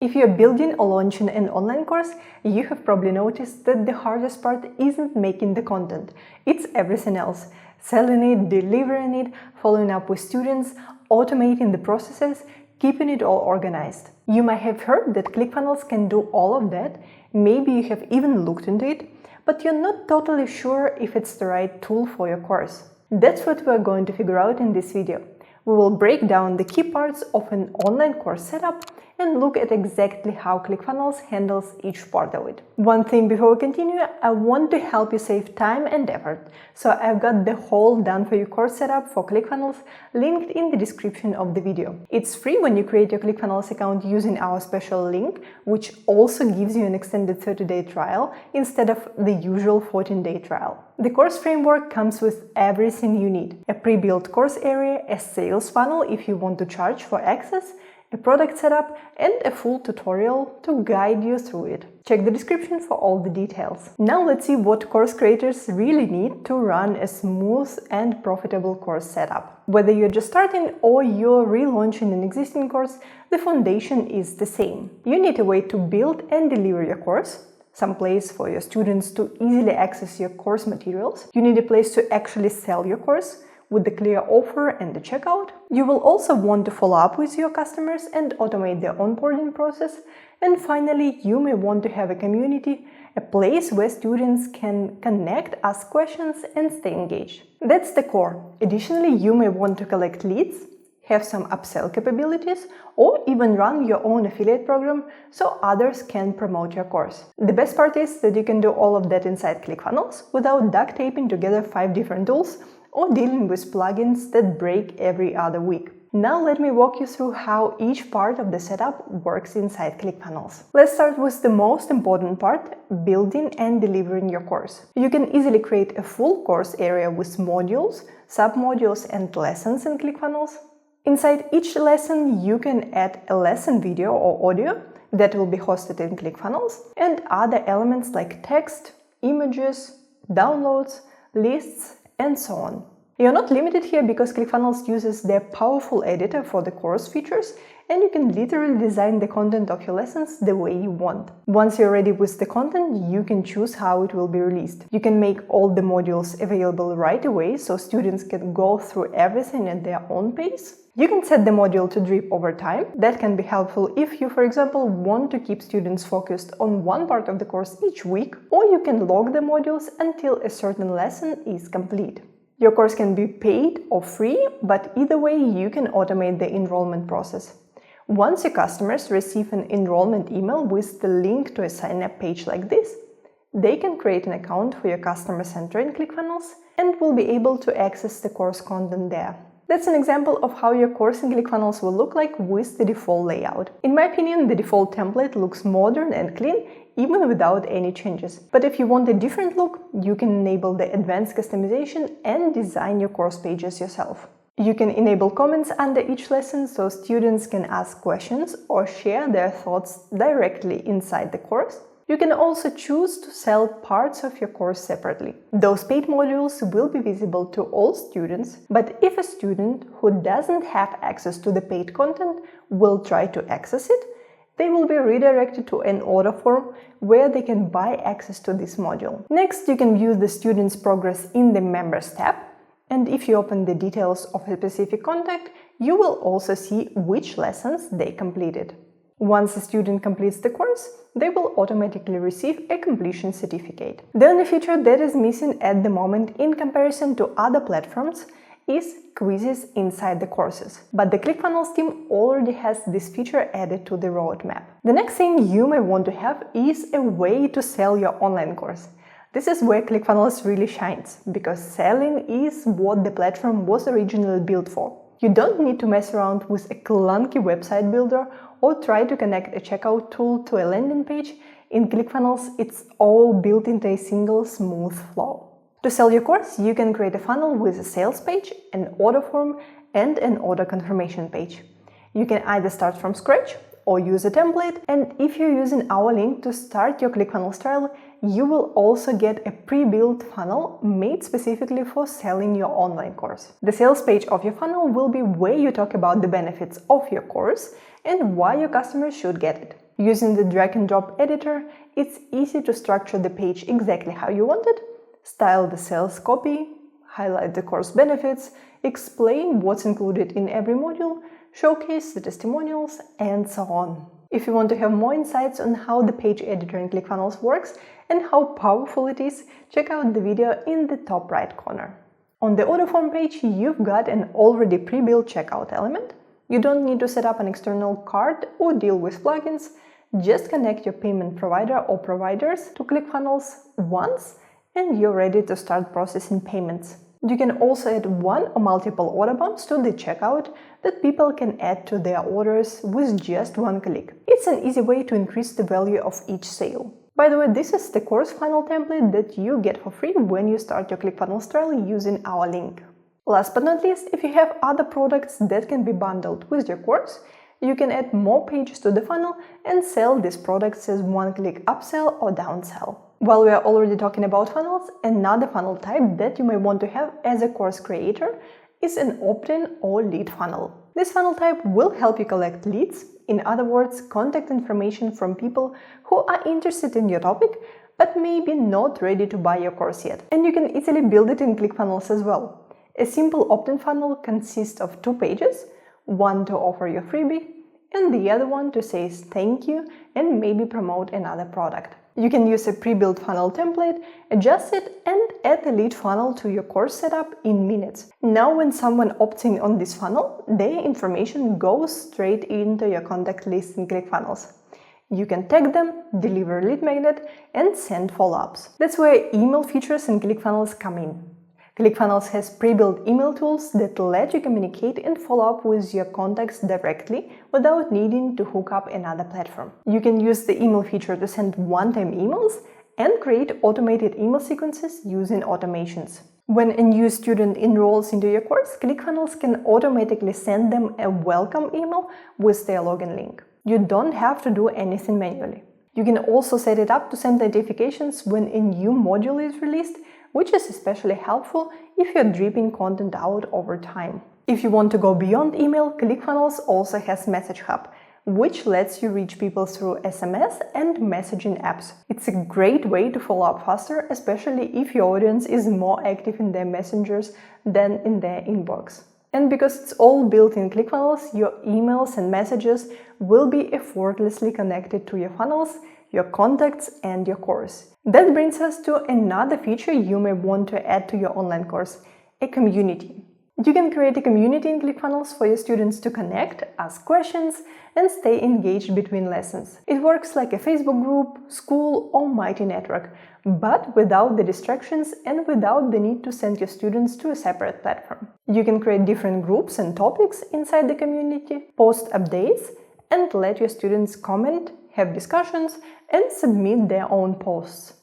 If you're building or launching an online course, you have probably noticed that the hardest part isn't making the content, it's everything else. Selling it, delivering it, following up with students, automating the processes, keeping it all organized. You might have heard that Clickfunnels can do all of that, maybe you have even looked into it, but you're not totally sure if it's the right tool for your course. That's what we're going to figure out in this video. We will break down the key parts of an online course setup and look at exactly how Clickfunnels handles each part of it. One thing before we continue, I want to help you save time and effort. So I've got the whole done-for-you course setup for Clickfunnels linked in the description of the video. It's free when you create your Clickfunnels account using our special link, which also gives you an extended 30-day trial instead of the usual 14-day trial. The course framework comes with everything you need: a pre-built course area, a sales funnel if you want to charge for access, a product setup, and a full tutorial to guide you through it. Check the description for all the details. Now let's see what course creators really need to run a smooth and profitable course setup. Whether you're just starting or you're relaunching an existing course, the foundation is the same. You need a way to build and deliver your course, some place for your students to easily access your course materials. You need a place to actually sell your course with the clear offer and the checkout. You will also want to follow up with your customers and automate their onboarding process. And finally, you may want to have a community, a place where students can connect, ask questions, and stay engaged. That's the core. Additionally, you may want to collect leads, have some upsell capabilities, or even run your own affiliate program so others can promote your course. The best part is that you can do all of that inside Clickfunnels without duct taping together 5 different tools or dealing with plugins that break every other week. Now let me walk you through how each part of the setup works inside Clickfunnels. Let's start with the most important part: building and delivering your course. You can easily create a full course area with modules, submodules, and lessons in Clickfunnels. Inside each lesson, you can add a lesson video or audio that will be hosted in Clickfunnels, and other elements like text, images, downloads, lists, and so on. You're not limited here because Clickfunnels uses their powerful editor for the course features, and you can literally design the content of your lessons the way you want. Once you're ready with the content, you can choose how it will be released. You can make all the modules available right away so students can go through everything at their own pace. You can set the module to drip over time. That can be helpful if you, for example, want to keep students focused on one part of the course each week, or you can log the modules until a certain lesson is complete. Your course can be paid or free, but either way you can automate the enrollment process. Once your customers receive an enrollment email with the link to a sign-up page like this, they can create an account for your customer center in Clickfunnels and will be able to access the course content there. That's an example of how your course in Clickfunnels will look like with the default layout. In my opinion, the default template looks modern and clean, even without any changes. But if you want a different look, you can enable the advanced customization and design your course pages yourself. You can enable comments under each lesson so students can ask questions or share their thoughts directly inside the course. You can also choose to sell parts of your course separately. Those paid modules will be visible to all students, but if a student who doesn't have access to the paid content will try to access it, they will be redirected to an order form where they can buy access to this module. Next, you can view the student's progress in the Members tab, and if you open the details of a specific contact, you will also see which lessons they completed. Once a student completes the course, they will automatically receive a completion certificate. The only feature that is missing at the moment in comparison to other platforms is quizzes inside the courses. But the Clickfunnels team already has this feature added to the roadmap. The next thing you may want to have is a way to sell your online course. This is where Clickfunnels really shines, because selling is what the platform was originally built for. You don't need to mess around with a clunky website builder or try to connect a checkout tool to a landing page. In Clickfunnels, it's all built into a single smooth flow. To sell your course, you can create a funnel with a sales page, an order form, and an order confirmation page. You can either start from scratch or use a template, and if you're using our link to start your Clickfunnels trial, you will also get a pre-built funnel made specifically for selling your online course. The sales page of your funnel will be where you talk about the benefits of your course and why your customers should get it. Using the drag and drop editor, it's easy to structure the page exactly how you want it, style the sales copy, highlight the course benefits, explain what's included in every module, showcase the testimonials, and so on. If you want to have more insights on how the page editor in Clickfunnels works and how powerful it is, check out the video in the top right corner. On the order form page, you've got an already pre-built checkout element. You don't need to set up an external cart or deal with plugins. Just connect your payment provider or providers to Clickfunnels once and you're ready to start processing payments. You can also add one or multiple order bumps to the checkout that people can add to their orders with just one click. It's an easy way to increase the value of each sale. By the way, this is the course funnel template that you get for free when you start your Clickfunnels trial using our link. Last but not least, if you have other products that can be bundled with your course, you can add more pages to the funnel and sell these products as one-click upsell or downsell. While we are already talking about funnels, another funnel type that you may want to have as a course creator is an opt-in or lead funnel. This funnel type will help you collect leads, in other words, contact information from people who are interested in your topic but maybe not ready to buy your course yet. And you can easily build it in Clickfunnels as well. A simple opt-in funnel consists of 2 pages, one to offer your freebie and the other one to say thank you and maybe promote another product. You can use a pre-built funnel template, adjust it and add the lead funnel to your course setup in minutes. Now when someone opts in on this funnel, their information goes straight into your contact list in Clickfunnels. You can tag them, deliver a lead magnet and send follow-ups. That's where email features in Clickfunnels come in. Clickfunnels has pre-built email tools that let you communicate and follow up with your contacts directly without needing to hook up another platform. You can use the email feature to send one-time emails and create automated email sequences using automations. When a new student enrolls into your course, Clickfunnels can automatically send them a welcome email with their login link. You don't have to do anything manually. You can also set it up to send notifications when a new module is released, which is especially helpful if you're dripping content out over time. If you want to go beyond email, Clickfunnels also has Message Hub, which lets you reach people through SMS and messaging apps. It's a great way to follow up faster, especially if your audience is more active in their messengers than in their inbox. And because it's all built in Clickfunnels, your emails and messages will be effortlessly connected to your funnels, your contacts and your course. That brings us to another feature you may want to add to your online course, a community. You can create a community in Clickfunnels for your students to connect, ask questions, and stay engaged between lessons. It works like a Facebook group, school, or Mighty network, but without the distractions and without the need to send your students to a separate platform. You can create different groups and topics inside the community, post updates, and let your students comment, have discussions, and submit their own posts.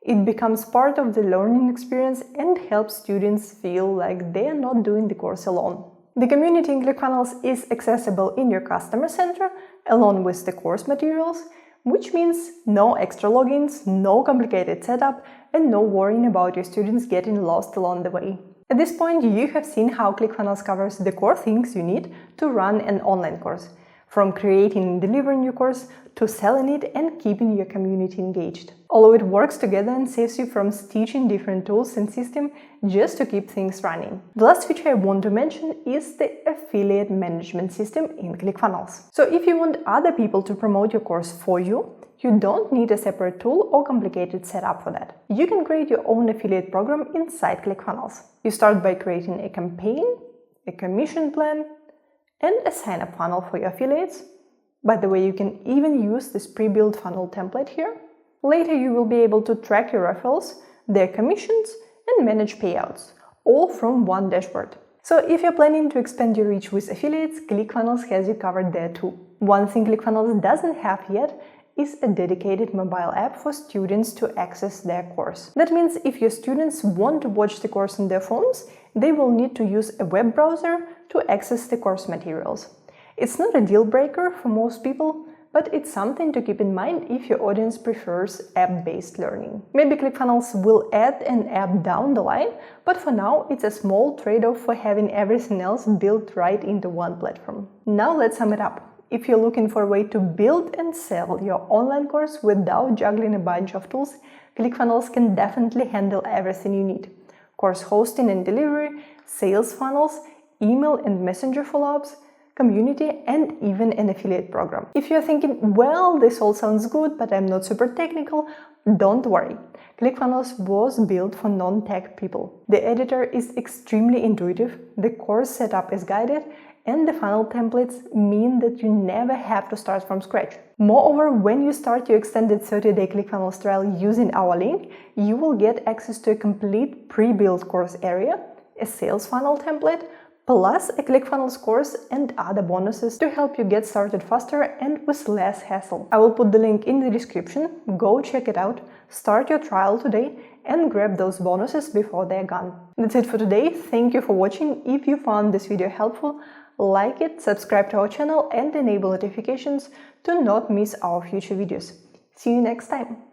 It becomes part of the learning experience and helps students feel like they are not doing the course alone. The community in Clickfunnels is accessible in your customer center along with the course materials, which means no extra logins, no complicated setup, and no worrying about your students getting lost along the way. At this point, you have seen how Clickfunnels covers the core things you need to run an online course, from creating and delivering your course to selling it and keeping your community engaged. All of it works together and saves you from stitching different tools and systems just to keep things running. The last feature I want to mention is the affiliate management system in Clickfunnels. So if you want other people to promote your course for you, you don't need a separate tool or complicated setup for that. You can create your own affiliate program inside Clickfunnels. You start by creating a campaign, a commission plan, and a sign-up funnel for your affiliates. By the way, you can even use this pre-built funnel template here. Later, you will be able to track your referrals, their commissions, and manage payouts, all from one dashboard. So if you're planning to expand your reach with affiliates, Clickfunnels has you covered there too. One thing Clickfunnels doesn't have yet is a dedicated mobile app for students to access their course. That means if your students want to watch the course on their phones, they will need to use a web browser to access the course materials. It's not a deal breaker for most people, but it's something to keep in mind if your audience prefers app-based learning. Maybe Clickfunnels will add an app down the line, but for now it's a small trade-off for having everything else built right into one platform. Now let's sum it up. If you're looking for a way to build and sell your online course without juggling a bunch of tools, Clickfunnels can definitely handle everything you need. Course hosting and delivery, sales funnels, email and messenger follow-ups, community, and even an affiliate program. If you're thinking, well, this all sounds good, but I'm not super technical, don't worry. Clickfunnels was built for non-tech people. The editor is extremely intuitive, the course setup is guided, and the funnel templates mean that you never have to start from scratch. Moreover, when you start your extended 30-day Clickfunnels trial using our link, you will get access to a complete pre-built course area, a sales funnel template, plus a Clickfunnels course and other bonuses to help you get started faster and with less hassle. I will put the link in the description, go check it out, start your trial today, and grab those bonuses before they're gone. That's it for today, thank you for watching. If you found this video helpful, like it, subscribe to our channel and enable notifications to not miss our future videos. See you next time!